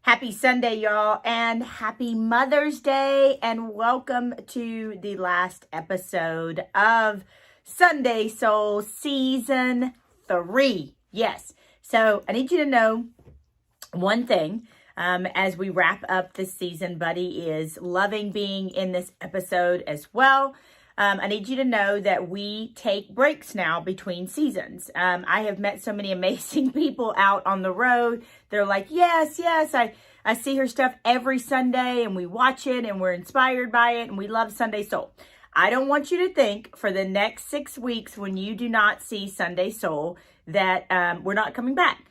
Happy Sunday, y'all, and happy Mother's Day, and welcome to the last episode of Sunday Soul Season 3. Yes, so I need you to know one thing as we wrap up this season. Buddy is loving being in this episode as well. I need you to know that we take breaks now between seasons. I have met so many amazing people out on the road. They're like, yes, I see her stuff every Sunday and we watch it and we're inspired by it and we love Sunday Soul. I don't want you to think for the next 6 weeks when you do not see Sunday Soul that we're not coming back.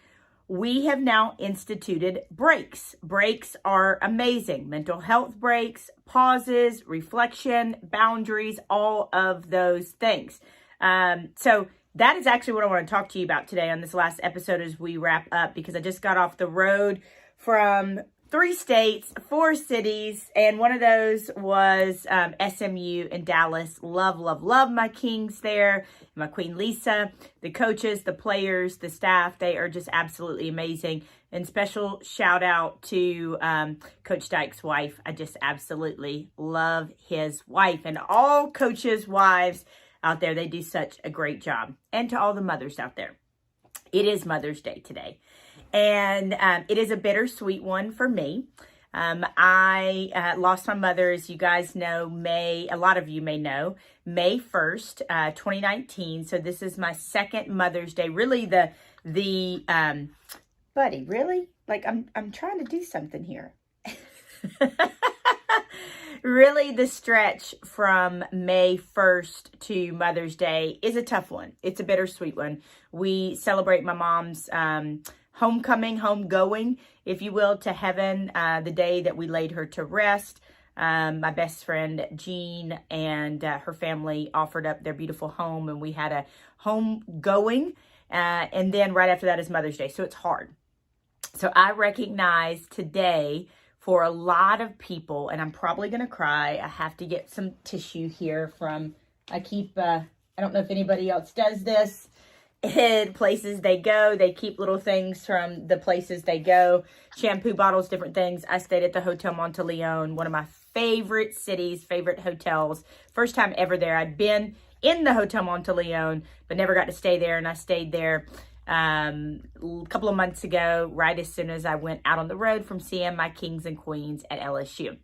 We have now instituted breaks. Breaks are amazing. Mental health breaks, pauses, reflection, boundaries, all of those things. So that is actually what I want to talk to you about today on this last episode as we wrap up, because I just got off the road from 3 states, 4 cities, and one of those was SMU in Dallas. Love my Kings there, my Queen Lisa, the coaches, the players, the staff. They are just absolutely amazing. And special shout out to Coach Dyke's wife. I just absolutely love his wife, and all coaches' wives out there. They do such a great job. And to all the mothers out there, it is Mother's Day today. And it is a bittersweet one for me. I lost my mother, as you guys know, a lot of you may know, May 1st, 2019. So this is my second Mother's Day. Really buddy, really? Like I'm trying to do something here. Really, the stretch from May 1st to Mother's Day is a tough one. It's a bittersweet one. We celebrate my mom's homegoing, if you will, to heaven, the day that we laid her to rest. My best friend, Jean, and her family offered up their beautiful home, and we had a homegoing, and then right after that is Mother's Day, so it's hard. So I recognize today for a lot of people, and I'm probably going to cry. I have to get some tissue here I don't know if anybody else does this. Places they go, they keep little things from the places they go, shampoo bottles, different things. I stayed at the Hotel Monteleone, one of my favorite cities, favorite hotels. First time ever there. I'd been in the Hotel Monteleone, but never got to stay there, and I stayed there a couple of months ago, right as soon as I went out on the road from seeing my Kings and Queens at LSU.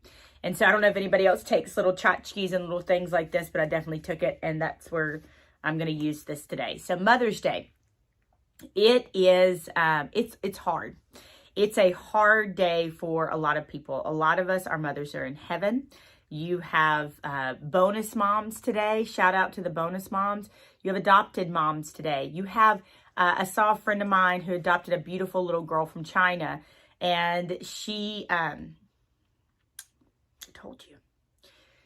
And so I don't know if anybody else takes little tchotchkes and little things like this, but I definitely took it, and that's where I'm going to use this today. So Mother's Day, it is, it's hard. It's a hard day for a lot of people. A lot of us, our mothers are in heaven. You have bonus moms today. Shout out to the bonus moms. You have adopted moms today. You have, I saw a friend of mine who adopted a beautiful little girl from China, and she,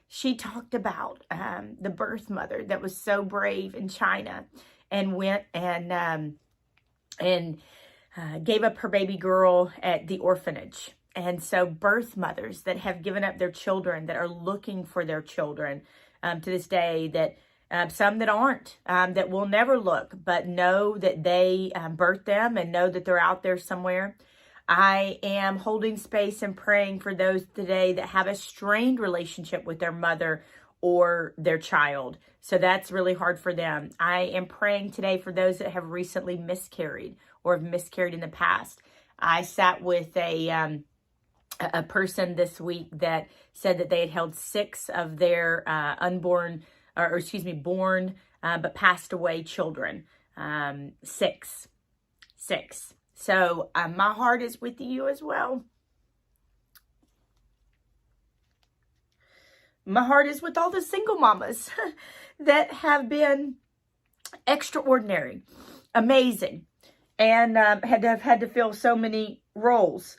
she talked about the birth mother that was so brave in China and went and gave up her baby girl at the orphanage. And so birth mothers that have given up their children, that are looking for their children to this day, that some that aren't, that will never look, but know that they birthed them and know that they're out there somewhere. I am holding space and praying for those today that have a strained relationship with their mother or their child. So that's really hard for them. I am praying today for those that have recently miscarried or have miscarried in the past. I sat with a person this week that said that they had held 6 of their born but passed away children. 6. So my heart is with you as well. My heart is with all the single mamas that have been extraordinary, amazing, and have had to fill so many roles,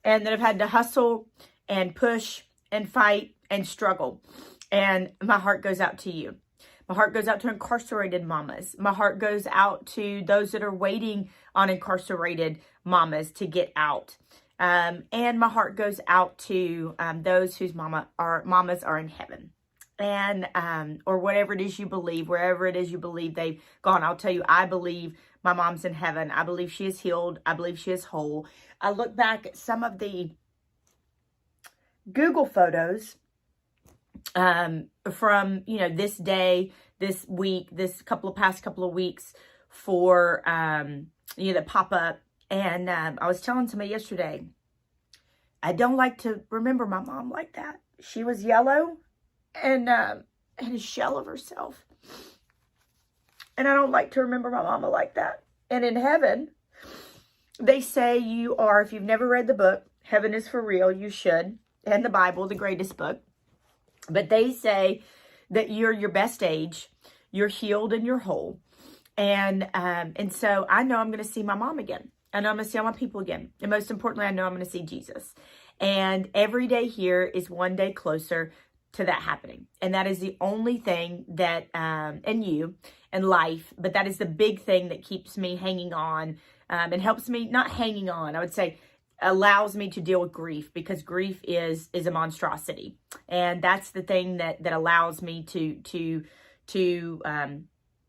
and that have had to hustle and push and fight and struggle. And my heart goes out to you. My heart goes out to incarcerated mamas. My heart goes out to those that are waiting on incarcerated mamas to get out. And my heart goes out to those whose mamas are in heaven. And or whatever it is you believe, wherever it is you believe they've gone. I'll tell you, I believe my mom's in heaven. I believe she is healed. I believe she is whole. I look back at some of the Google photos from, this day, this week, past couple of weeks for, that pop up. And I was telling somebody yesterday, I don't like to remember my mom like that. She was yellow and a shell of herself. And I don't like to remember my mama like that. And in heaven, they say you are, if you've never read the book, Heaven is for Real, you should. And the Bible, the greatest book. But they say that you're your best age, you're healed and you're whole. And so I know I'm going to see my mom again. I know I'm going to see all my people again. And most importantly, I know I'm going to see Jesus. And every day here is one day closer to that happening. And that is the only thing that, and you, and life, but that is the big thing that keeps me hanging on and helps me, not hanging on, I would say, allows me to deal with grief, because grief is a monstrosity. And that's the thing that allows me to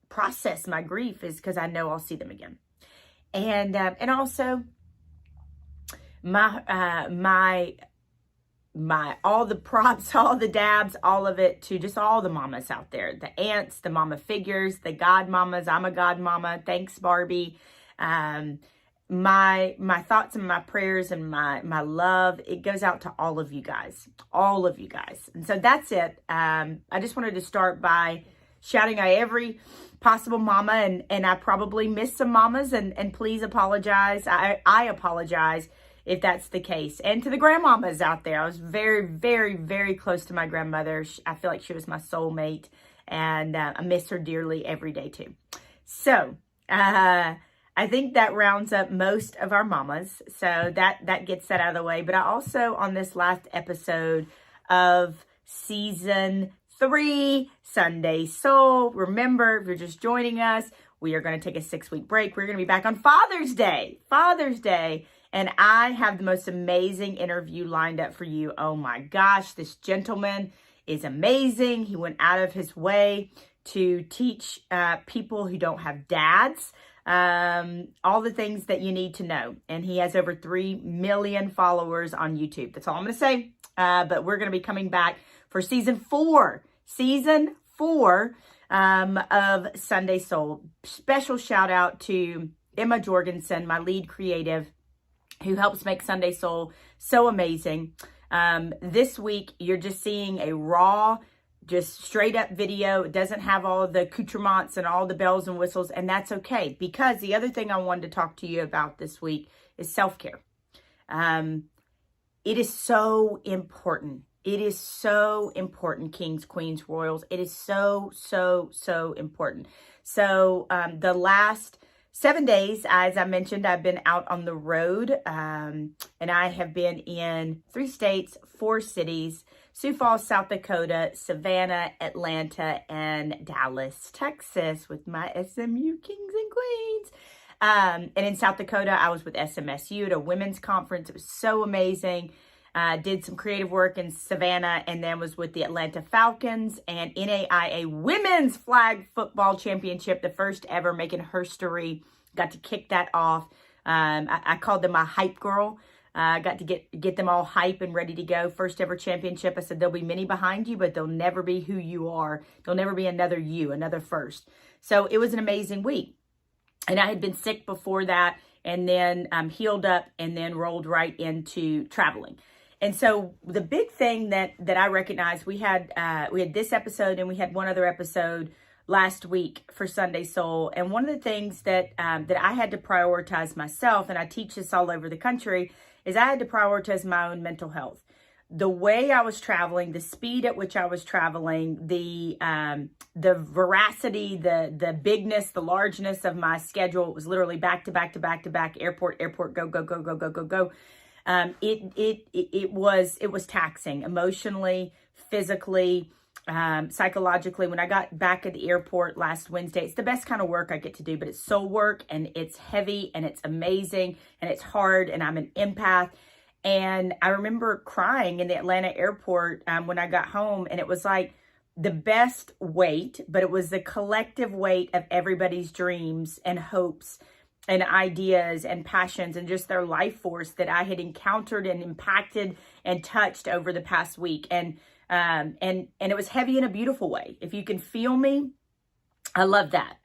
process my grief, is because I know I'll see them again. And also my all the props, all the dabs, all of it to just all the mamas out there, the aunts, the mama figures, the god mamas. I'm a god mama. Thanks, Barbie. My thoughts and my prayers and my love, it goes out to all of you guys. And so that's it. I just wanted to start by shouting out every possible mama, and I probably missed some mamas, and please apologize. I apologize if that's the case. And to the grandmamas out there, I was very, very, very close to my grandmother. I feel like she was my soulmate, and I miss her dearly every day too. So, I think that rounds up most of our mamas. So that gets that out of the way. But I also, on this last episode of season 3, Sunday Soul, remember, if you're just joining us, we are going to take a 6-week break. We're going to be back on Father's Day. And I have the most amazing interview lined up for you. Oh my gosh, this gentleman is amazing. He went out of his way to teach people who don't have dads all the things that you need to know. And he has over 3 million followers on YouTube. That's all I'm going to say. But we're going to be coming back for season 4 of Sunday Soul. Special shout out to Emma Jorgensen, my lead creative, who helps make Sunday Soul so amazing. This week, you're just seeing a raw, just straight up video. It doesn't have all the accoutrements and all the bells and whistles, and that's okay, because the other thing I wanted to talk to you about this week is self-care. It is so important. It is so important, kings, queens, royals. It is so, so, so important. So the last 7 days, as I mentioned, I've been out on the road, and I have been in 3 states, 4 cities: Sioux Falls, South Dakota, Savannah, Atlanta, and Dallas, Texas, with my SMU kings and queens. And in South Dakota, I was with SMSU at a women's conference. It was so amazing. Did some creative work in Savannah, and then was with the Atlanta Falcons and NAIA Women's Flag Football Championship, the first ever, making history. Got to kick that off. I called them my hype girl. Got to get them all hype and ready to go. First ever championship. I said, there'll be many behind you, but they'll never be who you are. There'll never be another you, another first. So it was an amazing week. And I had been sick before that, and then healed up, and then rolled right into traveling. And so the big thing that I recognized, we had this episode, and we had one other episode last week for Sunday Soul. And one of the things that I had to prioritize myself, and I teach this all over the country, is I had to prioritize my own mental health. The way I was traveling, the speed at which I was traveling, the veracity, the bigness, the largeness of my schedule, it was literally back to back to back to back, airport, go, go, go, go, go, go, go. It was taxing emotionally, physically, psychologically. When I got back at the airport last Wednesday, it's the best kind of work I get to do, but it's soul work, and it's heavy, and it's amazing, and it's hard, and I'm an empath. And I remember crying in the Atlanta airport when I got home, and it was like the best weight, but it was the collective weight of everybody's dreams and hopes and ideas and passions and just their life force that I had encountered and impacted and touched over the past week. And it was heavy in a beautiful way. If you can feel me, I love that.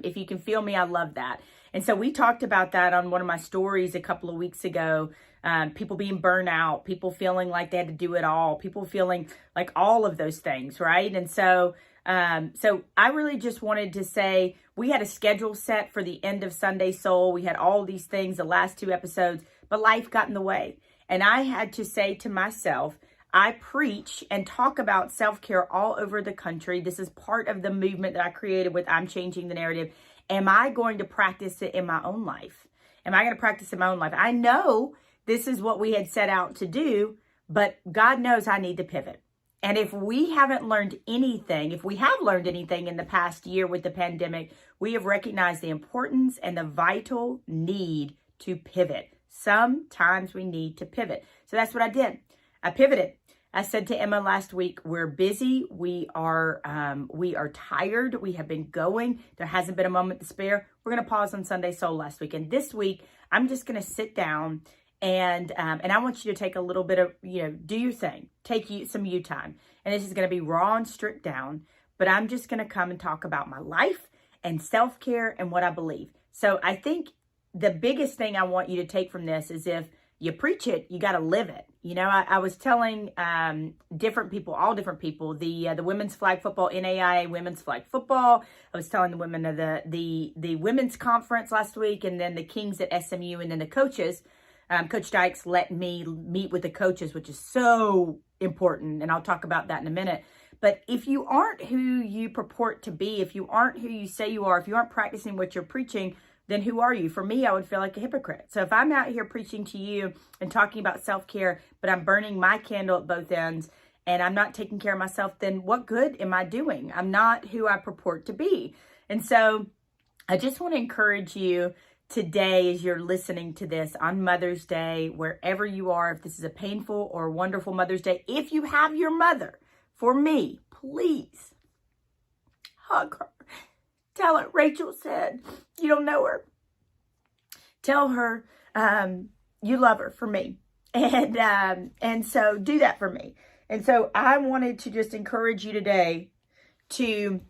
If you can feel me, I love that. And so we talked about that on one of my stories a couple of weeks ago. People being burnt out, people feeling like they had to do it all, people feeling like all of those things, right? And so I really just wanted to say we had a schedule set for the end of Sunday Soul. We had all these things, the last 2 episodes, but life got in the way. And I had to say to myself, I preach and talk about self-care all over the country. This is part of the movement that I created with I'm Changing the Narrative. Am I going to practice it in my own life? Am I going to practice in my own life? I know this is what we had set out to do, but God knows I need to pivot. And if we haven't learned anything, if we have learned anything in the past year with the pandemic, we have recognized the importance and the vital need to pivot. Sometimes we need to pivot. So that's what I did. I pivoted. I said to Emma last week, we're busy. We are tired. We have been going. There hasn't been a moment to spare. We're going to pause on Sunday Soul last week. And this week, I'm just going to sit down and I want you to take a little bit of, do your thing. Take some you time. And this is going to be raw and stripped down. But I'm just going to come and talk about my life and self-care and what I believe. So I think the biggest thing I want you to take from this is if you preach it, you got to live it. I was telling different people, the women's flag football, NAIA women's flag football. I was telling the women of the women's conference last week, and then the Kings at SMU, and then the coaches. Coach Dykes let me meet with the coaches, which is so important, and I'll talk about that in a minute. But if you aren't who you purport to be, if you aren't who you say you are, if you aren't practicing what you're preaching, then who are you? For me, I would feel like a hypocrite. So if I'm out here preaching to you and talking about self-care, but I'm burning my candle at both ends and I'm not taking care of myself, then what good am I doing? I'm not who I purport to be. And so I just want to encourage you today as you're listening to this on Mother's Day, wherever you are, if this is a painful or wonderful Mother's Day, if you have your mother, for me, please hug her. Tell her, Rachel said, you don't know her. Tell her you love her for me. And so do that for me. And so I wanted to just encourage you today to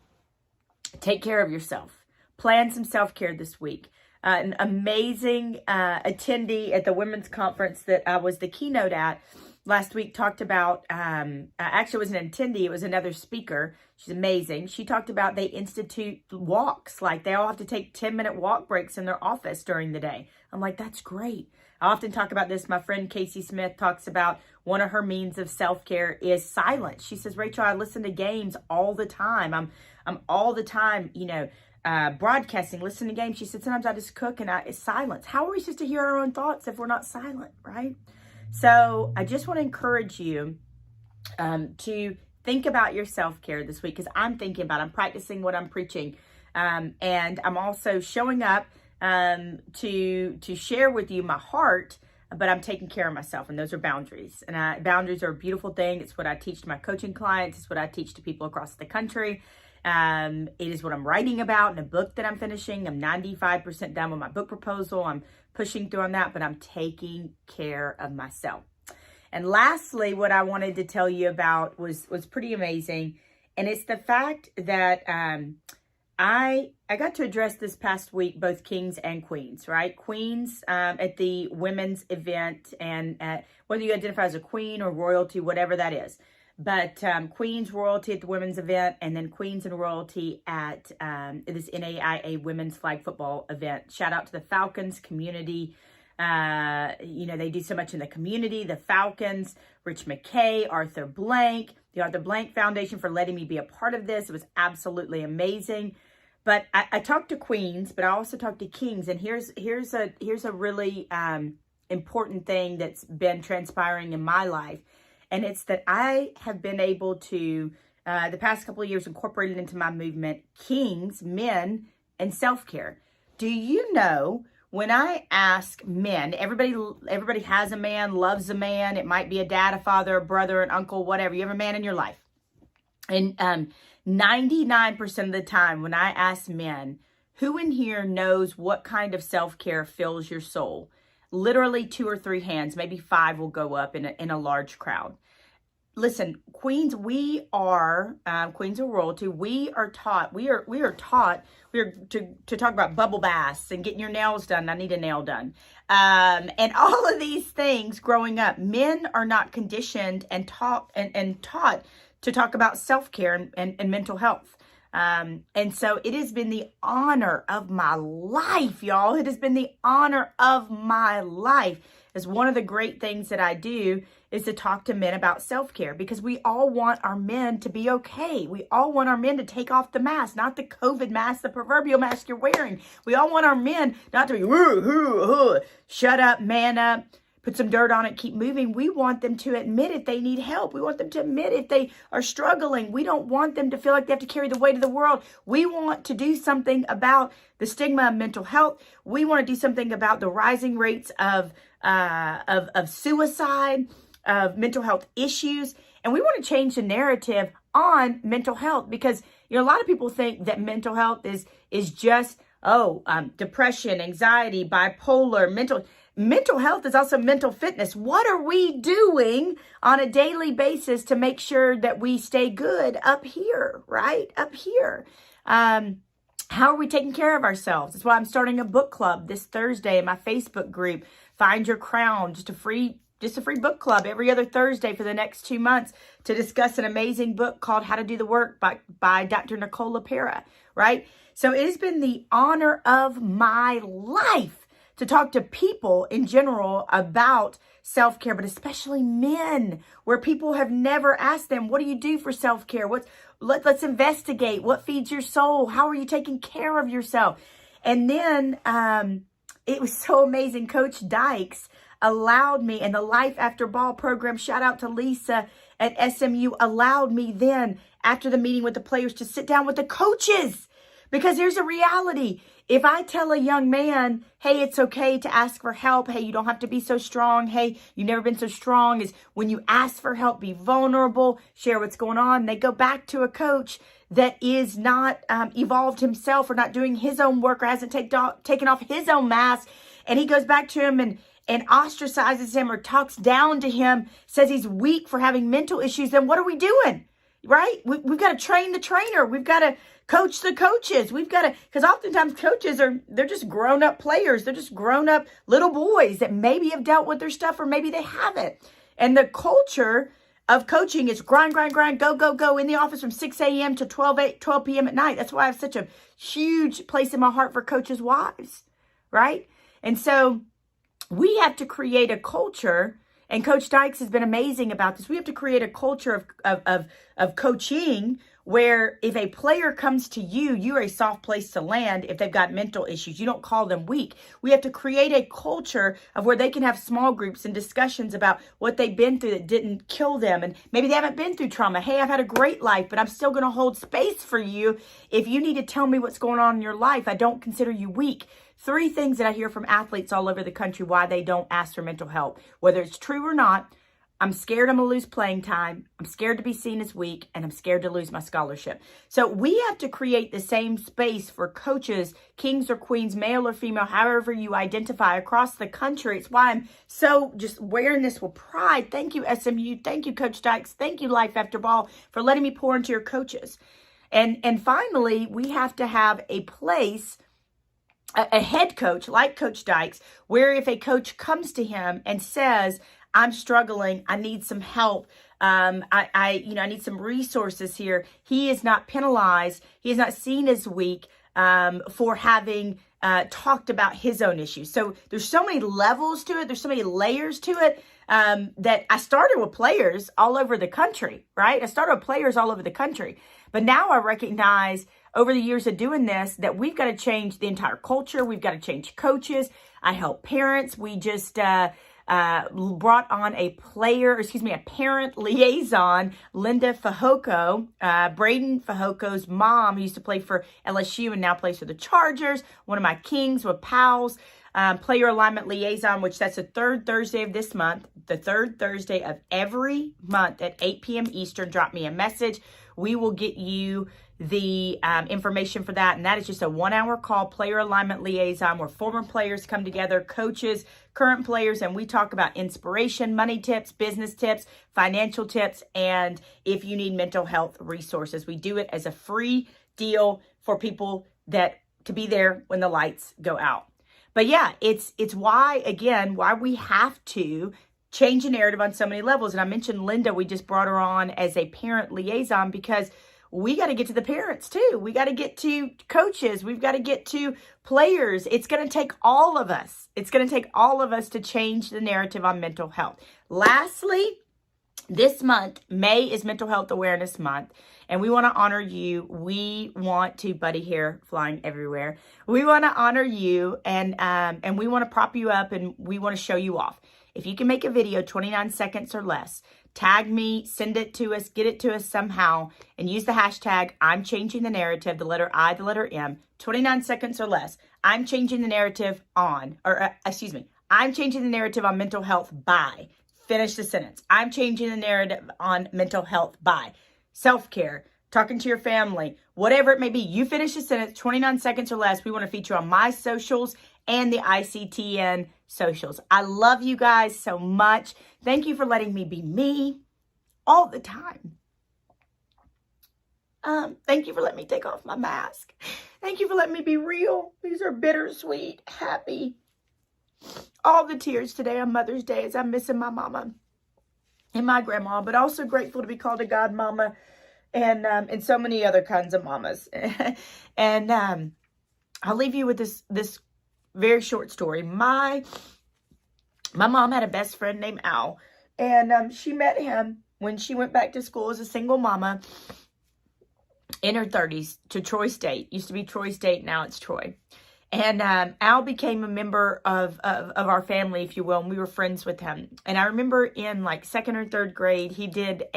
take care of yourself. Plan some self-care this week. An amazing attendee at the women's conference that I was the keynote at last week talked about, actually it was an attendee, it was another speaker. She's amazing. She talked about they institute walks, like they all have to take 10-minute walk breaks in their office during the day. I'm like, that's great. I often talk about this. My friend Casey Smith talks about one of her means of self-care is silence. She says, Rachel, I listen to games all the time. I'm all the time, broadcasting, listening to games. She said, sometimes I just cook and it's silence. How are we supposed to hear our own thoughts if we're not silent, right? So I just want to encourage you to think about your self-care this week, because I'm practicing what I'm preaching. And I'm also showing up to share with you my heart, but I'm taking care of myself, and those are boundaries. And boundaries are a beautiful thing. It's what I teach to my coaching clients. It's what I teach to people across the country. It is what I'm writing about in a book that I'm finishing. I'm 95% done with my book proposal. I'm pushing through on that, but I'm taking care of myself. And lastly, what I wanted to tell you about was pretty amazing. And it's the fact that I got to address this past week both kings and queens, right? Queens at the women's event, and whether you identify as a queen or royalty, whatever that is. But queens, royalty at the women's event, and then queens and royalty at this NAIA women's flag football event. Shout out to the Falcons community. They do so much in the community. The Falcons, Rich McKay, Arthur Blank, the Arthur Blank Foundation for letting me be a part of this. It was absolutely amazing. But I talked to queens, but I also talked to kings. And here's a really important thing that's been transpiring in my life. And it's that I have been able to, the past couple of years, incorporate it into my movement, kings, men, and self-care. Do you know, when I ask men, everybody has a man, loves a man. It might be a dad, a father, a brother, an uncle, whatever. You have a man in your life. And 99% of the time when I ask men, who in here knows what kind of self-care fills your soul? Literally 2 or 3 hands, maybe 5 will go up in a large crowd. Listen, queens, we are queens of royalty. We are taught to talk about bubble baths and getting your nails done. I need a nail done. And all of these things growing up, men are not conditioned and taught to talk about self-care and mental health. And so it has been the honor of my life, y'all. It has been the honor of my life. As one of the great things that I do is to talk to men about self-care, because we all want our men to be okay. We all want our men to take off the mask, not the COVID mask, the proverbial mask you're wearing. We all want our men not to be, shut up, man up, put some dirt on it, keep moving. We want them to admit if they need help. We want them to admit if they are struggling. We don't want them to feel like they have to carry the weight of the world. We want to do something about the stigma of mental health. We want to do something about the rising rates of suicide, of mental health issues. And we want to change the narrative on mental health, because, a lot of people think that mental health is just, depression, anxiety, bipolar, mental health is also mental fitness. What are we doing on a daily basis to make sure that we stay good up here, right? Up here. How are we taking care of ourselves? That's why I'm starting a book club this Thursday in my Facebook group, Find Your Crown, just a free book club every other Thursday for the next 2 months to discuss an amazing book called How to Do the Work by Dr. Nicole LaPera, right? So it has been the honor of my life to talk to people in general about self-care, but especially men, where people have never asked them, what do you do for self-care? Let's investigate. What feeds your soul? How are you taking care of yourself? And then it was so amazing. Coach Dykes allowed me, and the Life After Ball program, shout out to Lisa at SMU, allowed me then, after the meeting with the players, to sit down with the coaches. Because here's a reality. If I tell a young man, hey, it's okay to ask for help. Hey, you don't have to be so strong. Hey, you've never been so strong. Is when you ask for help, be vulnerable, share what's going on. They go back to a coach that is not evolved himself, or not doing his own work, or hasn't taken off his own mask. And he goes back to him and ostracizes him or talks down to him, says he's weak for having mental issues. Then what are we doing? Right? We've got to train the trainer. We've got to coach the coaches. We've got to, because oftentimes coaches they're just grown up players. They're just grown up little boys that maybe have dealt with their stuff, or maybe they haven't. And the culture of coaching is grind, go in the office from 6 a.m. to 12 p.m. at night. That's why I have such a huge place in my heart for coaches' wives, right? And so we have to create a culture, and Coach Dykes has been amazing about this. We have to create a culture of coaching where if a player comes to you, you're a soft place to land if they've got mental issues. You don't call them weak. We have to create a culture of where they can have small groups and discussions about what they've been through that didn't kill them. And maybe they haven't been through trauma. Hey, I've had a great life, but I'm still going to hold space for you. If you need to tell me what's going on in your life, I don't consider you weak. 3 things that I hear from athletes all over the country why they don't ask for mental help. Whether it's true or not, I'm scared I'm going to lose playing time. I'm scared to be seen as weak, and I'm scared to lose my scholarship. So we have to create the same space for coaches, kings or queens, male or female, however you identify, across the country. It's why I'm so just wearing this with pride. Thank you, SMU. Thank you, Coach Dykes. Thank you, Life After Ball, for letting me pour into your coaches. And finally, we have to have a place, a head coach like Coach Dykes, where if a coach comes to him and says, I'm struggling, I need some help, I need some resources here, he is not penalized, he is not seen as weak for having talked about his own issues. So there's so many levels to it, there's so many layers to it, that I started with players all over the country, right? I started with players all over the country. But now I recognize over the years of doing this that we've got to change the entire culture. We've got to change coaches. I help parents. We just brought on a parent liaison, Linda Fajoko, Braden Fajoko's mom, who used to play for LSU and now plays for the Chargers, one of my kings with pals, player alignment liaison, which that's the 3rd Thursday of this month. the third Thursday of every month at 8 p.m. Eastern. Drop me a message. We will get you the information for that. And that is just a 1-hour call, player alignment liaison, where former players come together, coaches, current players, and we talk about inspiration, money tips, business tips, financial tips, and if you need mental health resources. We do it as a free deal for people that to be there when the lights go out. But yeah, it's why we have to change the narrative on so many levels. And I mentioned Linda, we just brought her on as a parent liaison because we got to get to the parents too. We got to get to coaches. We've got to get to players. It's going to take all of us. It's going to take all of us to change the narrative on mental health. Lastly, this month, May is Mental Health Awareness Month, and we want to honor you. We want to, buddy hair flying everywhere. We want to honor you, and we want to prop you up, and we want to show you off. If you can make a video 29 seconds or less, tag me, send it to us, get it to us somehow, and use the hashtag I'm changing the narrative, the letter I, the letter M, 29 seconds or less. I'm changing the narrative on, I'm changing the narrative on mental health by. Finish the sentence. I'm changing the narrative on mental health by self-care, talking to your family, whatever it may be. You finish the sentence, 29 seconds or less. We want to feature on my socials and the ICTN socials. I love you guys so much. Thank you for letting me be me all the time. Thank you for letting me take off my mask. Thank you for letting me be real. These are bittersweet, happy, all the tears today on Mother's Day as I'm missing my mama and my grandma, but also grateful to be called a godmama and so many other kinds of mamas. And I'll leave you with this very short story. My mom had a best friend named Al, and she met him when she went back to school as a single mama in her 30s to Troy State. Used to be Troy State, now it's Troy. And Al became a member of our family, if you will, and we were friends with him. And I remember in like 2nd or 3rd grade, he did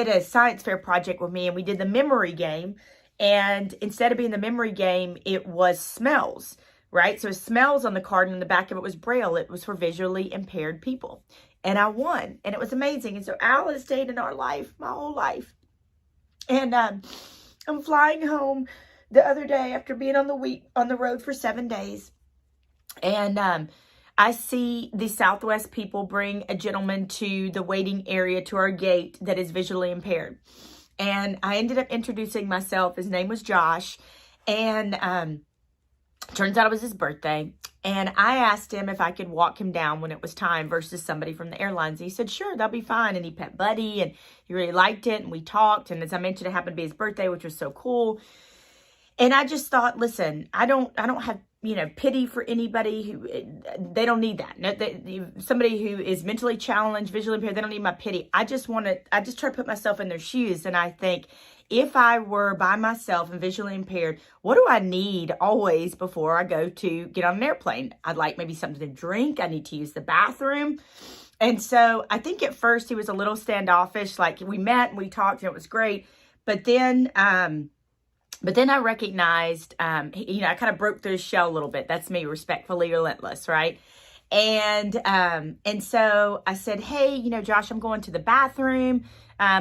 a science fair project with me, and we did the memory game. And instead of being the memory game, it was smells, right? So smells on the card, and the back of it was Braille. It was for visually impaired people. And I won, and it was amazing. And so Al has stayed in our life my whole life. And I'm flying home the other day after being on the road for 7 days. And I see the Southwest people bring a gentleman to the waiting area to our gate that is visually impaired. And I ended up introducing myself. His name was Josh. And turns out it was his birthday. And I asked him if I could walk him down when it was time versus somebody from the airlines. He said, sure, that'll be fine. And he pet Buddy, and he really liked it. And we talked. And as I mentioned, it happened to be his birthday, which was so cool. And I just thought, listen, I don't have, pity for anybody who, they don't need that. No, somebody who is mentally challenged, visually impaired, they don't need my pity. I just try to put myself in their shoes. And I think, if I were by myself and visually impaired, what do I need always before I go to get on an airplane? I'd like maybe something to drink. I need to use the bathroom. And so I think at first he was a little standoffish. Like, we met and we talked and it was great. But then I recognized, I kind of broke through his shell a little bit. That's me, respectfully relentless, right? And so I said, hey, Josh, I'm going to the bathroom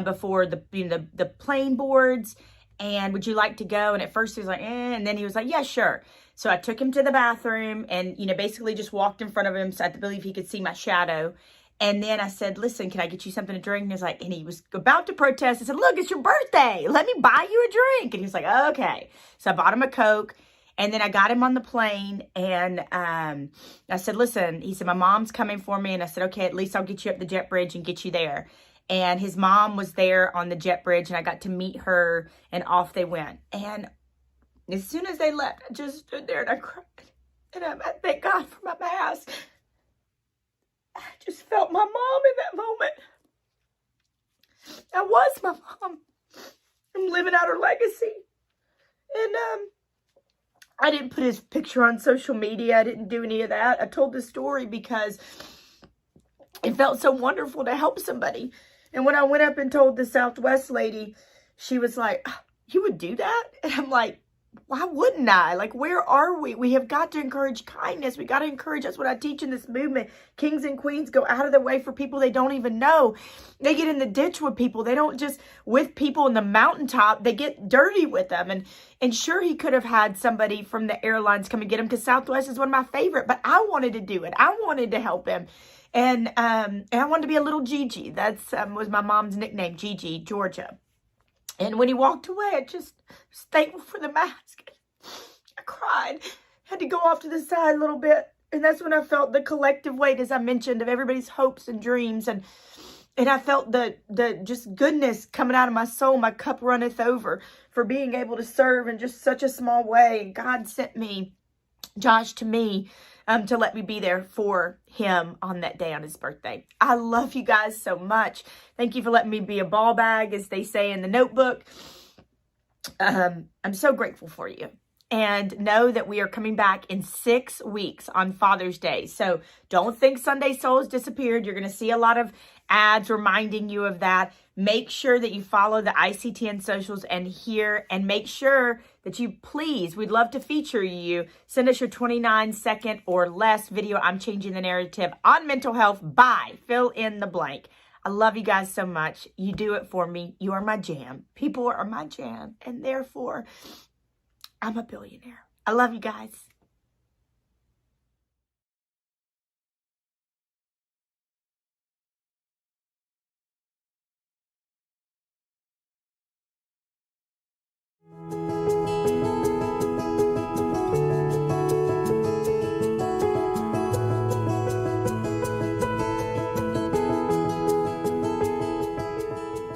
before the plane boards, and would you like to go? And at first he was like, and then he was like, yeah, sure. So I took him to the bathroom and, basically just walked in front of him so I believe he could see my shadow. And then I said, listen, can I get you something to drink? And he was about to protest. I said, look, it's your birthday. Let me buy you a drink. And he was like, okay. So I bought him a Coke. And then I got him on the plane, and I said, listen, he said, my mom's coming for me. And I said, okay, at least I'll get you up the jet bridge and get you there. And his mom was there on the jet bridge, and I got to meet her, and off they went. And as soon as they left, I just stood there and I cried. And I thank God for my mask. I just felt my mom in that moment. I was my mom. I'm living out her legacy. And I didn't put his picture on social media. I didn't do any of that. I told the story because it felt so wonderful to help somebody. And when I went up and told the Southwest lady, she was like, you would do that? And I'm like, why wouldn't I? Like, where are we? We have got to encourage kindness. We got to encourage. That's what I teach in this movement. Kings and queens go out of their way for people they don't even know. They get in the ditch with people. They don't just with people in the mountaintop. They get dirty with them. And sure, he could have had somebody from the airlines come and get him, because Southwest is one of my favorite. But I wanted to do it. I wanted to help him. And I wanted to be a little Gigi. That's was my mom's nickname, Gigi, Georgia. And when he walked away, I just was thankful for the mask. I cried. Had to go off to the side a little bit. And that's when I felt the collective weight, as I mentioned, of everybody's hopes and dreams. And I felt the just goodness coming out of my soul. My cup runneth over for being able to serve in just such a small way. And God sent me, Josh, to me, to let me be there for him on that day on his birthday. I love you guys so much. Thank you for letting me be a ball bag, as they say in the Notebook. I'm so grateful for you. And know that we are coming back in 6 weeks on Father's Day. So don't think Sunday Soul has disappeared. You're going to see a lot of ads reminding you of that. Make sure that you follow the ICTN socials and make sure that you please, we'd love to feature you. Send us your 29-second or less video. I'm changing the narrative on mental health by fill in the blank. I love you guys so much. You do it for me. You are my jam. People are my jam. And therefore, I'm a billionaire. I love you guys.